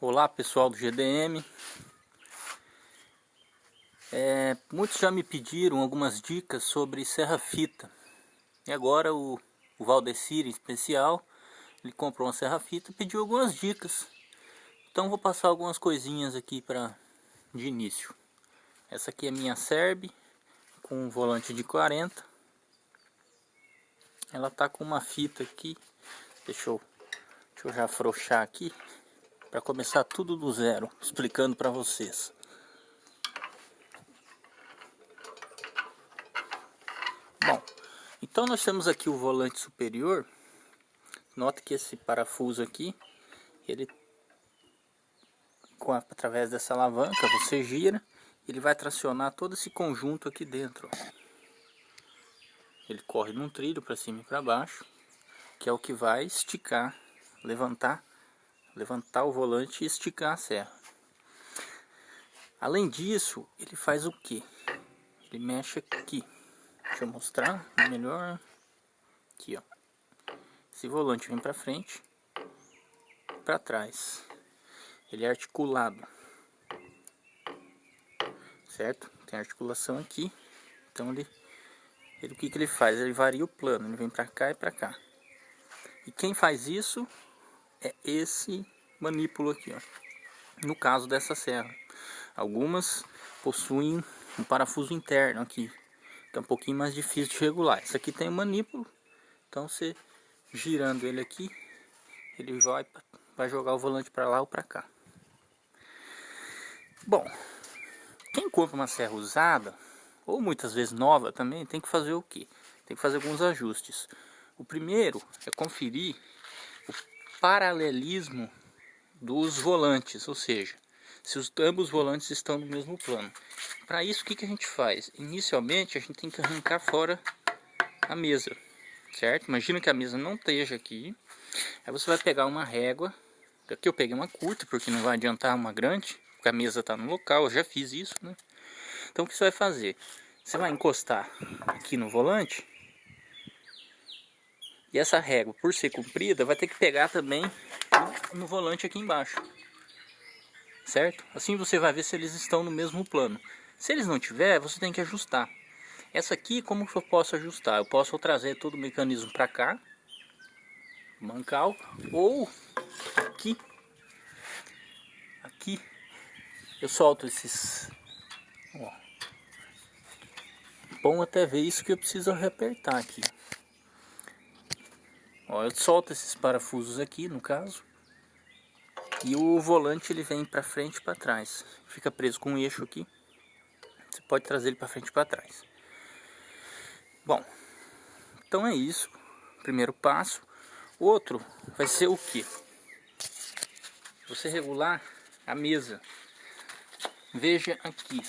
Olá pessoal do GDM. Muitos já me pediram algumas dicas sobre serra-fita. E agora o Valdecir em especial, ele comprou uma serra-fita e pediu algumas dicas. Então vou passar algumas coisinhas aqui de início. Essa aqui é minha Serb com um volante de 40. Ela tá com uma fita aqui. Deixa eu já afrouxar aqui para começar tudo do zero, explicando para vocês. Bom, então nós temos aqui o volante superior. Nota que esse parafuso aqui, ele através dessa alavanca você gira, ele vai tracionar todo esse conjunto aqui dentro. Ele corre num trilho para cima e para baixo, que é o que vai esticar, levantar o volante e esticar a serra. Além disso, ele faz o que? Ele mexe aqui. Deixa eu mostrar melhor. Aqui, ó. Esse volante vem para frente, para trás. Ele é articulado, certo? Tem articulação aqui. Então o que ele faz? Ele varia o plano. Ele vem para cá e para cá. E quem faz isso é esse manípulo aqui, ó. No caso dessa serra, algumas possuem um parafuso interno aqui, que é um pouquinho mais difícil de regular. Esse aqui tem um manípulo, então você girando ele aqui, ele vai jogar o volante para lá ou para cá. Bom, quem compra uma serra usada, ou muitas vezes nova também, tem que fazer o quê? Tem que fazer alguns ajustes. O primeiro é conferir o paralelismo dos volantes, ou seja, se ambos os volantes estão no mesmo plano. Para isso, o que a gente faz? Inicialmente, a gente tem que arrancar fora a mesa, certo? Imagina que a mesa não esteja aqui. Aí você vai pegar uma régua. Aqui eu peguei uma curta, porque não vai adiantar uma grande, porque a mesa está no local, eu já fiz isso, né? Então o que você vai fazer? Você vai encostar aqui no volante. E essa régua, por ser comprida, vai ter que pegar também no volante aqui embaixo. Certo? Assim você vai ver se eles estão no mesmo plano. Se eles não tiver, você tem que ajustar. Essa aqui, como que eu posso ajustar? Eu posso trazer todo o mecanismo para cá, mancal, ou aqui eu solto esses. Ó. Bom até ver isso que eu preciso reapertar aqui. Ó, eu solto esses parafusos aqui, no caso. E o volante ele vem para frente e para trás. Fica preso com um eixo aqui. Você pode trazer ele para frente e para trás. Bom, então é isso. Primeiro passo. Outro vai ser o que? Você regular a mesa. Veja aqui.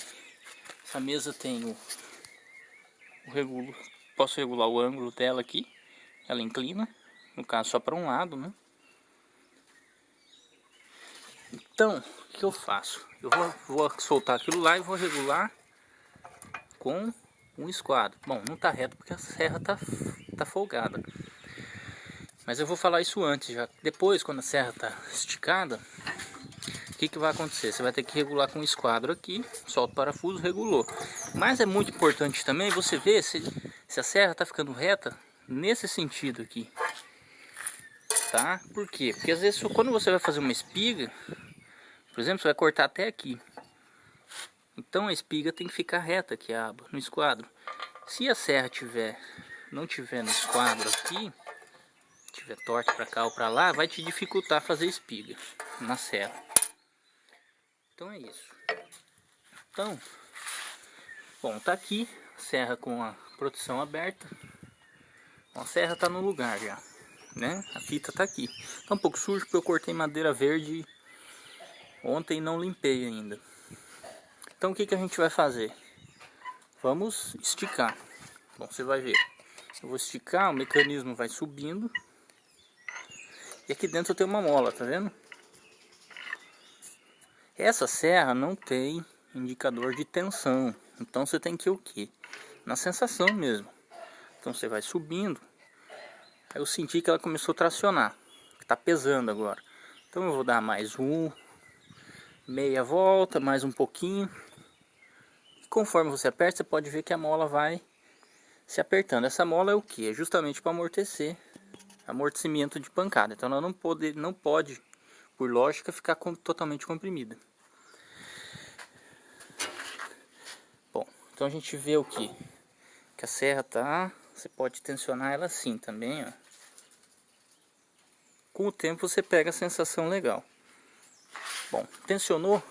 Essa mesa tem posso regular o ângulo dela aqui. Ela inclina. No caso só para um lado, né? Então, o que eu faço? Eu vou soltar aquilo lá e vou regular com um esquadro. Bom, não está reto porque a serra tá folgada. Mas eu vou falar isso antes já. Depois, quando a serra está esticada, o que vai acontecer? Você vai ter que regular com um esquadro aqui, solta o parafuso, regulou. Mas é muito importante também você ver se a serra está ficando reta nesse sentido aqui. Tá? Por quê? Porque às vezes quando você vai fazer uma espiga, por exemplo, você vai cortar até aqui. Então a espiga tem que ficar reta aqui, a aba, no esquadro. Se a serra não tiver no esquadro aqui, tiver torta para cá ou para lá, vai te dificultar fazer espiga na serra. Então é isso. Então, bom, tá aqui, serra com a proteção aberta. Bom, a serra tá no lugar já, né? A fita tá aqui. Tá um pouco sujo porque eu cortei madeira verde ontem e não limpei ainda. Então o que a gente vai fazer? Vamos esticar. Bom, você vai ver. Eu vou esticar, o mecanismo vai subindo. E aqui dentro eu tenho uma mola, tá vendo? Essa serra não tem indicador de tensão. Então você tem que ir o quê? Na sensação mesmo. Então você vai subindo. Aí eu senti que ela começou a tracionar. Tá pesando agora. Então eu vou dar mais um, meia volta, mais um pouquinho. E conforme você aperta, você pode ver que a mola vai se apertando. Essa mola é o que? É justamente para amortecer, amortecimento de pancada. Então ela não pode, por lógica, ficar totalmente comprimida. Bom, então a gente vê o que? Que a serra tá, você pode tensionar ela assim também, ó. Com o tempo você pega a sensação legal. Bom, tensionou, o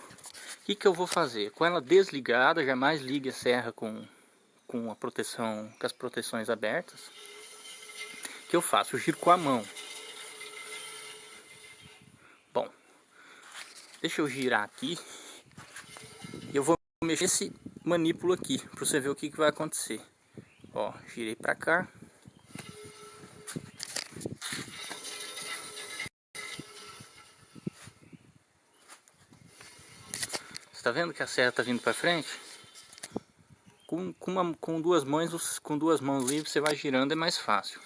que eu vou fazer? Com ela desligada, jamais ligue a serra com a proteção, com as proteções abertas. O que eu faço? Eu giro com a mão. Bom, deixa eu girar aqui. E eu vou mexer esse manípulo aqui, para você ver o que vai acontecer. Ó, girei para cá. Você tá vendo que a serra tá vindo para frente? Com duas mãos livres você vai girando, é mais fácil.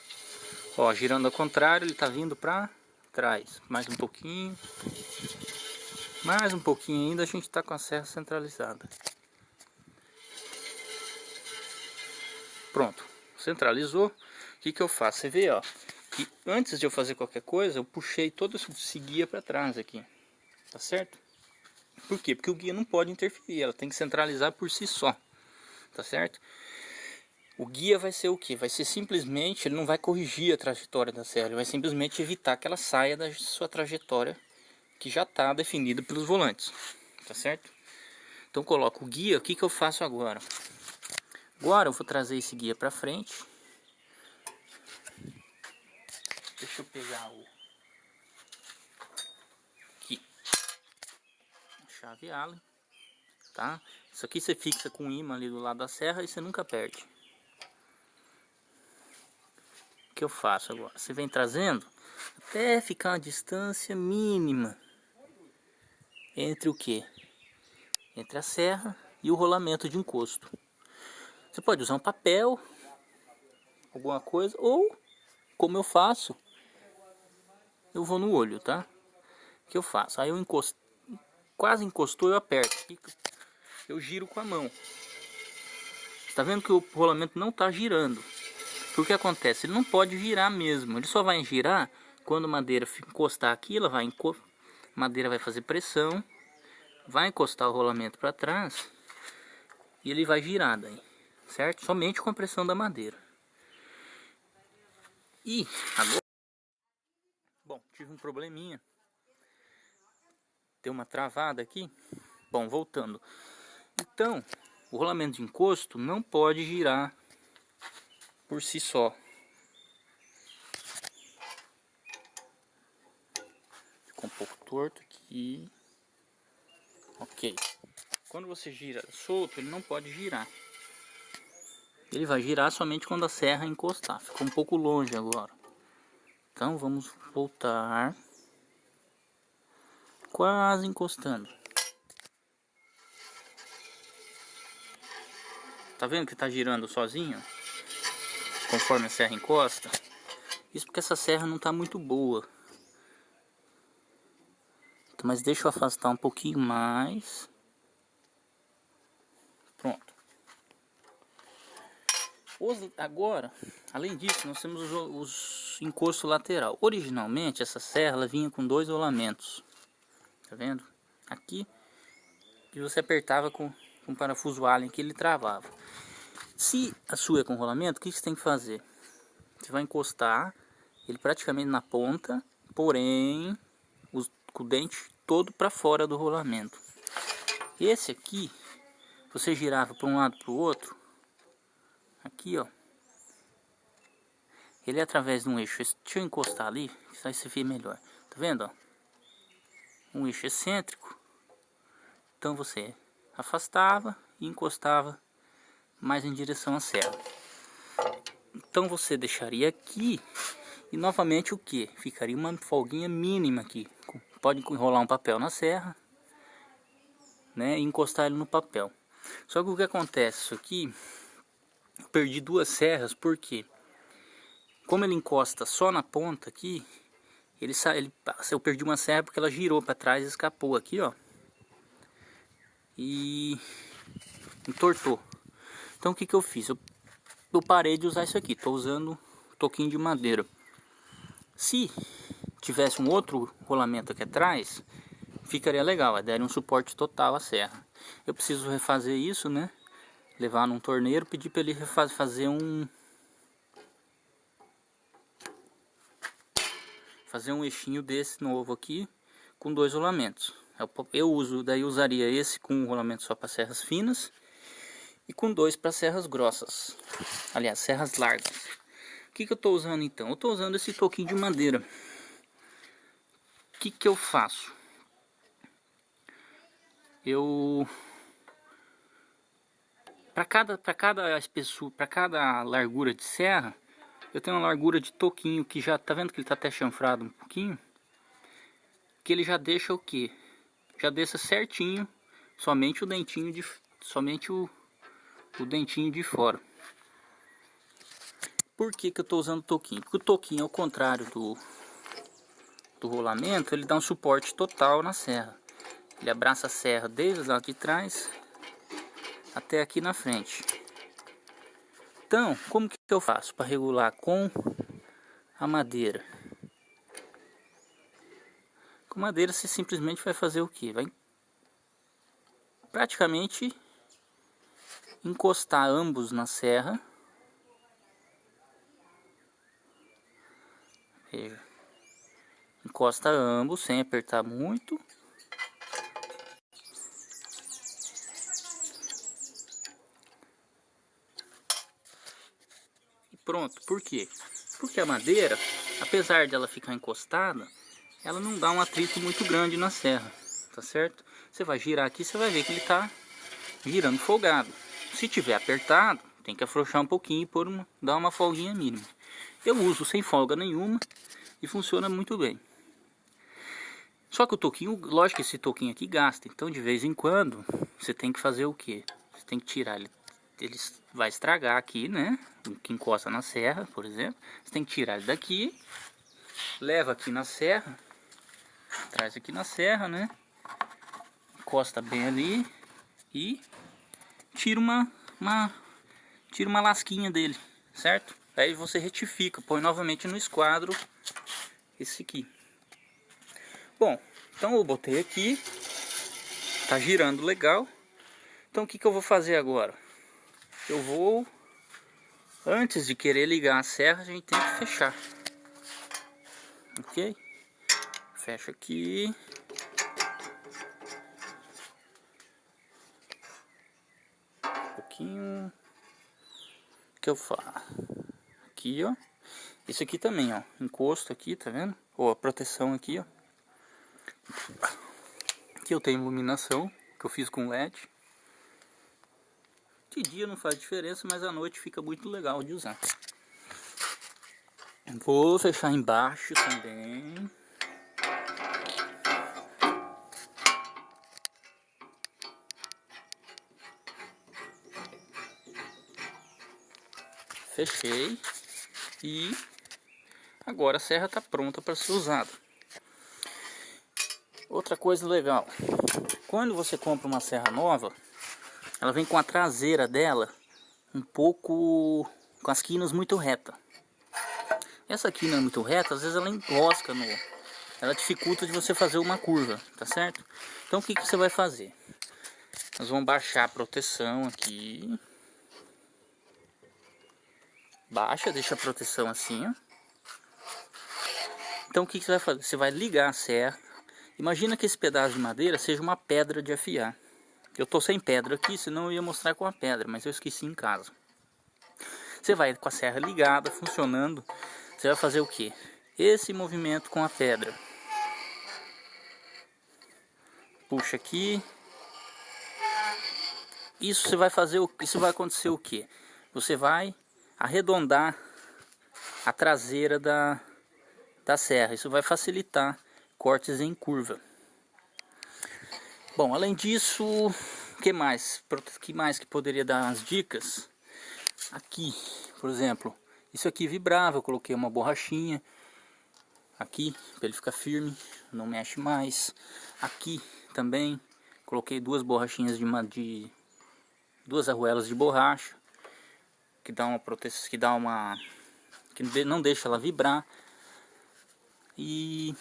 Ó, girando ao contrário, ele tá vindo para trás. Mais um pouquinho. Mais um pouquinho ainda, a gente tá com a serra centralizada. Pronto, centralizou. O que eu faço? Você vê, ó, que antes de eu fazer qualquer coisa, eu puxei todo esse guia para trás aqui. Tá certo? Por quê? Porque o guia não pode interferir, ela tem que centralizar por si só. Tá certo? O guia vai ser o que? Vai ser simplesmente, ele não vai corrigir a trajetória da serra, ele vai simplesmente evitar que ela saia da sua trajetória que já está definida pelos volantes. Tá certo? Então coloco o guia, o que eu faço agora? Agora eu vou trazer esse guia para frente. Deixa eu pegar aqui, a chave Allen, tá? Isso aqui você fixa com um imã ali do lado da serra e você nunca perde. O que eu faço agora? Você vem trazendo até ficar uma distância mínima entre o que? Entre a serra e o rolamento de encosto. Você pode usar um papel, alguma coisa, ou como eu faço, eu vou no olho, tá? O que eu faço? Aí eu encosto, quase encostou, eu aperto, eu giro com a mão. Você tá vendo que o rolamento não está girando? O que acontece? Ele não pode girar mesmo, ele só vai girar quando a madeira encostar aqui, a madeira vai fazer pressão, vai encostar o rolamento para trás e ele vai girar daí, certo? Somente com a pressão da madeira. E agora, bom, tive um probleminha, deu uma travada aqui. Bom, voltando. Então, o rolamento de encosto não pode girar por si só. Ficou um pouco torto aqui. Ok. Quando você gira solto, ele não pode girar. Ele vai girar somente quando a serra encostar. Ficou um pouco longe agora. Então vamos voltar. Quase encostando. Tá vendo que tá girando sozinho? Conforme a serra encosta. Isso porque essa serra não tá muito boa. Então, mas deixa eu afastar um pouquinho mais. Pronto. Agora, além disso, nós temos os encostos lateral. Originalmente, essa serra ela vinha com dois rolamentos. Tá vendo? Aqui, que você apertava com um parafuso Allen que ele travava. Se a sua é com rolamento, o que você tem que fazer? Você vai encostar ele praticamente na ponta, porém com o dente todo para fora do rolamento. Esse aqui, você girava para um lado para o outro, aqui ó, ele é através de um eixo. Deixa eu encostar ali, que aí você vê melhor. Tá vendo, ó? Um eixo excêntrico. Então você afastava e encostava mais em direção à serra. Então você deixaria aqui e novamente o que? Ficaria uma folguinha mínima aqui. Pode enrolar um papel na serra, né, e encostar ele no papel. Só que o que acontece? Isso aqui, eu perdi duas serras, porque como ele encosta só na ponta aqui, eu perdi uma serra porque ela girou para trás e escapou aqui, ó. e entortou. Então o que eu fiz? Eu parei de usar isso aqui, estou usando toquinho de madeira. Se tivesse um outro rolamento aqui atrás, ficaria legal, daria um suporte total à serra. Eu preciso refazer isso, né? Levar num torneiro, pedir para ele fazer um eixinho desse novo aqui com 2 rolamentos. Daí usaria esse com um rolamento só para serras finas e com 2 para serras grossas. Aliás, serras largas. O que eu estou usando então? Eu estou usando esse toquinho de madeira. O que eu faço? Para cada espessura, para cada largura de serra, eu tenho uma largura de toquinho que já tá vendo que ele tá até chanfrado um pouquinho, que ele já deixa o que? Já deixa certinho, somente o dentinho de fora. Por que eu estou usando toquinho? Porque o toquinho, ao contrário do rolamento, ele dá um suporte total na serra. Ele abraça a serra desde lá de trás até aqui na frente. Então, como que eu faço para regular com a madeira? Com madeira você simplesmente vai fazer o que? Vai praticamente encostar ambos na serra. Veja. Encosta ambos sem apertar muito. E pronto. Por quê? Porque a madeira, apesar de ela ficar encostada, ela não dá um atrito muito grande na serra, tá certo? Você vai girar aqui, você vai ver que ele tá girando folgado. Se tiver apertado, tem que afrouxar um pouquinho e dar uma folguinha mínima. Eu uso sem folga nenhuma e funciona muito bem. Só que o toquinho, lógico que esse toquinho aqui gasta, então de vez em quando você tem que fazer o que? Você tem que tirar ele. Ele vai estragar aqui, né? O que encosta na serra, por exemplo. Você tem que tirar ele daqui, leva aqui na serra, traz aqui na serra, né? Encosta bem ali e tira uma lasquinha dele, certo? Aí você retifica, põe novamente no esquadro esse aqui. Bom, então eu botei aqui, tá girando legal. Então o que eu vou fazer agora? Eu vou, antes de querer ligar a serra, a gente tem que fechar. Ok? Fecha aqui. Um pouquinho. O que eu faço? Aqui, ó. Isso aqui também, ó. Encosto aqui, tá vendo? Ou a proteção aqui, ó. Aqui eu tenho iluminação, que eu fiz com LED. De dia não faz diferença, mas à noite fica muito legal de usar. Vou fechar embaixo também. Fechei. E agora a serra está pronta para ser usada. Outra coisa legal. Quando você compra uma serra nova, ela vem com a traseira dela um pouco com as quinas muito reta. Essa quina muito reta, às vezes ela enrosca ela dificulta de você fazer uma curva, tá certo? Então o que você vai fazer? Nós vamos baixar a proteção aqui. Baixa, deixa a proteção assim, ó. Então o que você vai fazer? Você vai ligar a serra. Imagina que esse pedaço de madeira seja uma pedra de afiar. Eu tô sem pedra aqui, senão eu ia mostrar com a pedra, mas eu esqueci em casa. Você vai com a serra ligada, funcionando. Você vai fazer o que? Esse movimento com a pedra. Puxa aqui. Isso vai acontecer o que? Você vai arredondar a traseira da serra. Isso vai facilitar cortes em curva. Bom, além disso, que mais que poderia dar umas dicas? Aqui, por exemplo, isso aqui vibrava, eu coloquei uma borrachinha aqui para ele ficar firme, não mexe mais. Aqui também Coloquei duas borrachinhas duas arruelas de borracha, que dá uma proteção, que não deixa ela vibrar. E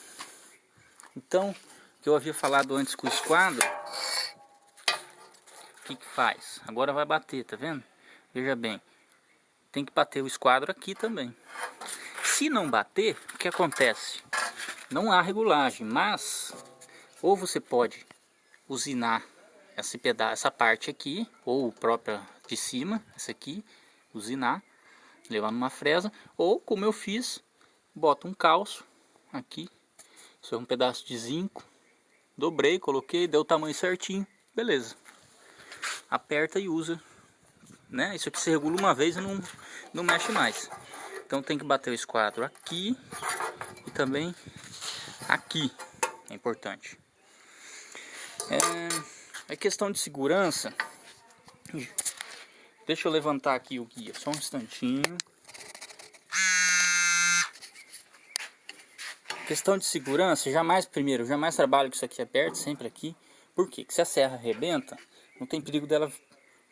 então, o que eu havia falado antes com o esquadro, o que faz? Agora vai bater, tá vendo? Veja bem, tem que bater o esquadro aqui também. Se não bater, o que acontece? Não há regulagem, mas ou você pode usinar essa parte aqui, ou própria de cima, essa aqui, usinar, levar numa fresa, ou como eu fiz, bota um calço aqui, isso é um pedaço de zinco, dobrei, coloquei, deu o tamanho certinho, beleza. Aperta e usa, né? Isso aqui você regula uma vez e não mexe mais. Então tem que bater o esquadro aqui e também aqui, é importante. É questão de segurança. Deixa eu levantar aqui o guia, só um instantinho. Questão de segurança, jamais trabalho com isso aqui aberto, sempre aqui. Por quê? Porque se a serra arrebenta, não tem perigo dela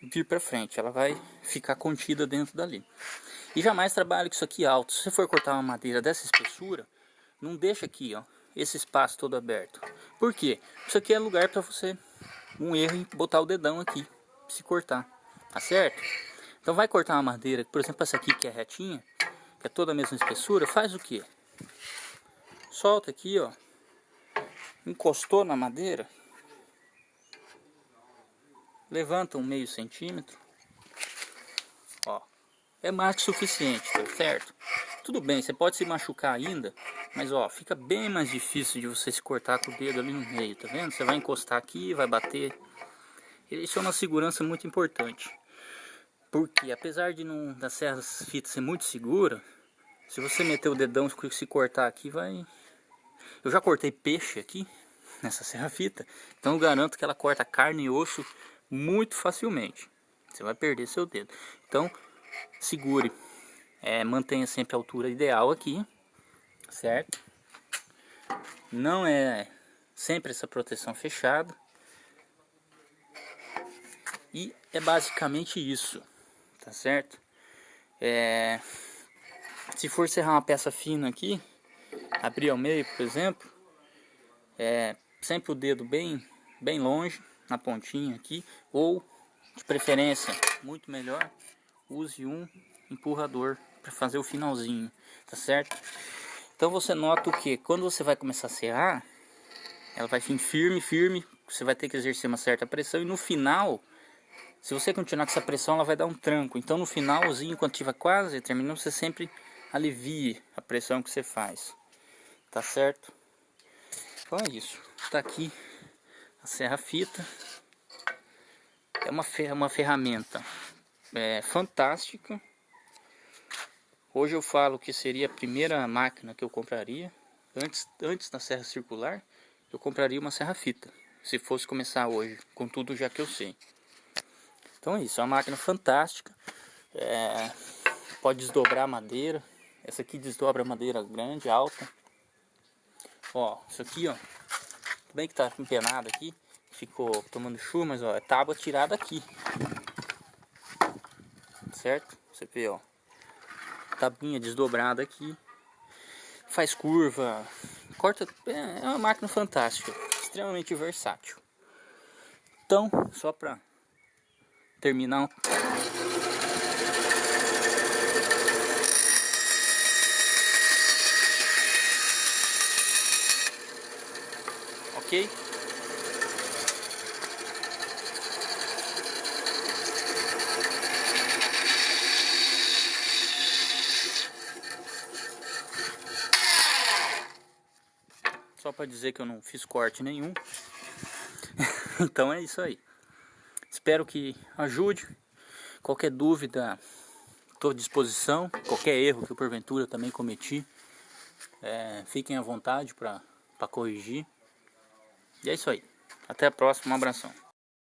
vir para frente, ela vai ficar contida dentro dali. E jamais trabalho com isso aqui alto. Se você for cortar uma madeira dessa espessura, não deixa aqui, ó, esse espaço todo aberto. Por quê? Isso aqui é lugar para você, um erro, e botar o dedão aqui, se cortar, tá certo? Então vai cortar uma madeira, por exemplo essa aqui que é retinha, que é toda a mesma espessura, faz o quê? Solta aqui, ó, encostou na madeira, levanta um meio centímetro, ó, é mais que suficiente, tá certo? Tudo bem, você pode se machucar ainda, mas ó, fica bem mais difícil de você se cortar com o dedo ali no meio, tá vendo? Você vai encostar aqui, vai bater. Isso é uma segurança muito importante. Porque apesar das serras fitas ser muito segura, se você meter o dedão e se cortar aqui, vai... Eu já cortei peixe aqui, nessa serra fita, então eu garanto que ela corta carne e osso muito facilmente. Você vai perder seu dedo. Então, segure. Mantenha sempre a altura ideal aqui, certo? Não é sempre essa proteção fechada. E é basicamente isso, tá certo? Se for serrar uma peça fina aqui, abrir ao meio, por exemplo, sempre o dedo bem longe, na pontinha aqui, ou de preferência, muito melhor, use um empurrador para fazer o finalzinho, tá certo? Então você nota o que? Quando você vai começar a serrar, ela vai vir firme, você vai ter que exercer uma certa pressão, e no final, se você continuar com essa pressão, ela vai dar um tranco. Então no finalzinho, quando estiver quase terminando, você sempre alivie a pressão que você faz, tá certo? Então é isso, tá aqui a serra fita. É uma ferramenta fantástica. Hoje eu falo que seria a primeira máquina que eu compraria. Antes da serra circular, eu compraria uma serra fita, se fosse começar hoje, com tudo já que eu sei. Então é isso, é uma máquina fantástica. Pode desdobrar a madeira. Essa aqui desdobra a madeira grande, alta. Ó, isso aqui, ó, tudo bem que tá empenado aqui, ficou tomando chuva, mas ó, é tábua tirada aqui, certo? Você vê, ó, tabuinha desdobrada aqui, faz curva, corta, é uma máquina fantástica, extremamente versátil. Então, só pra terminar, ok? Só para dizer que eu não fiz corte nenhum. Então é isso aí. Espero que ajude. Qualquer dúvida, estou à disposição. Qualquer erro que eu porventura também cometi, fiquem à vontade para corrigir. E é isso aí. Até a próxima. Um abração.